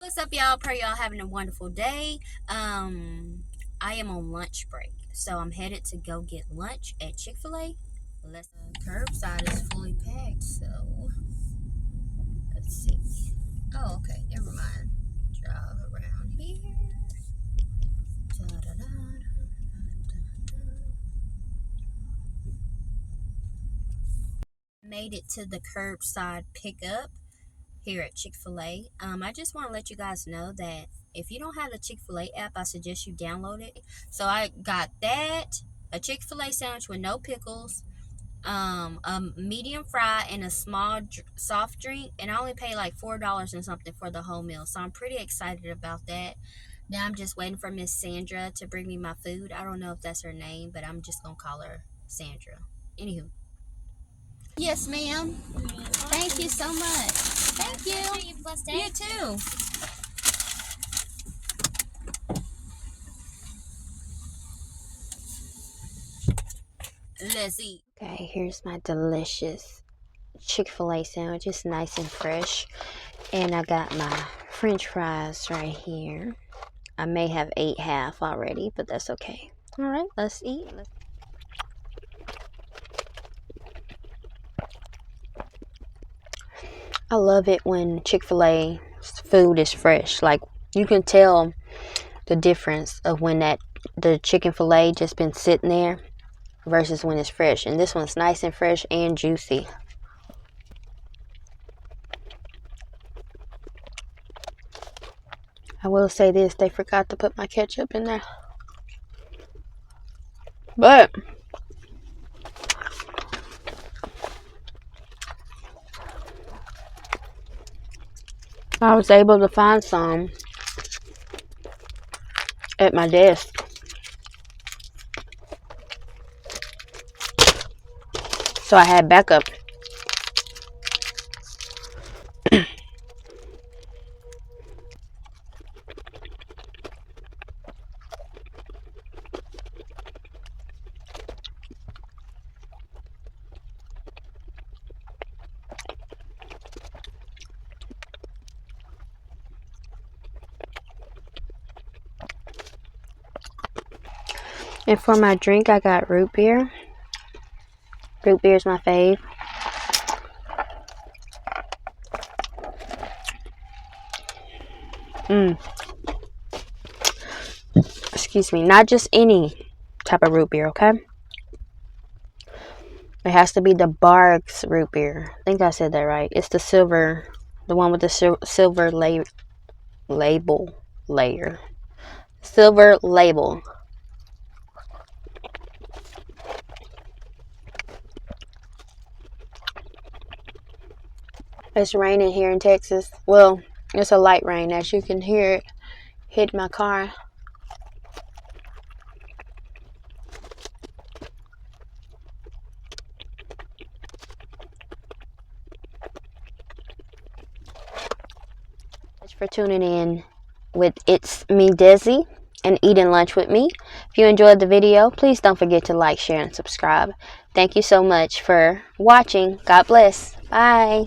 What's up, y'all? Pray y'all having a wonderful day. I am on lunch break, so I'm headed to go get lunch at Chick-fil-A. The curbside is fully packed, so let's see. Oh, okay, never mind. Drive around here. Made it to the curbside pickup here at Chick-fil-A. I just want to let you guys know that if you don't have the Chick-fil-A app, I suggest you download it. So I got that, a Chick-fil-A sandwich with no pickles, a medium fry, and a small soft drink, and I only paid like $4 and something for the whole meal. So I'm pretty excited about that. Now I'm just waiting for Miss Sandra to bring me my food. I don't know if that's her name, but I'm just gonna call her Sandra. Anywho. Yes, ma'am. Thank you so much. Thank you. You too. Let's eat. Okay, here's my delicious Chick-fil-A sandwich. It's nice and fresh. And I got my French fries right here. I may have ate half already, but that's okay. All right, let's eat. I love it when Chick-fil-A food is fresh. Like, you can tell the difference of when the chicken fillet just been sitting there versus when it's fresh. And this one's nice and fresh and juicy. I will say this, they forgot to put my ketchup in there. But I was able to find some at my desk. So I had backup. And for my drink, I got root beer. Root beer is my fave. Excuse me, not just any type of root beer, okay? It has to be the Barks root beer. I think I said that right. It's the silver, the one with the silver label layer. Silver label. It's raining here in Texas. Well, it's a light rain, as you can hear it hit my car. Thanks for tuning in with It's Me, Desi, and eating lunch with me. If you enjoyed the video, please don't forget to like, share, and subscribe. Thank you so much for watching. God bless. Bye.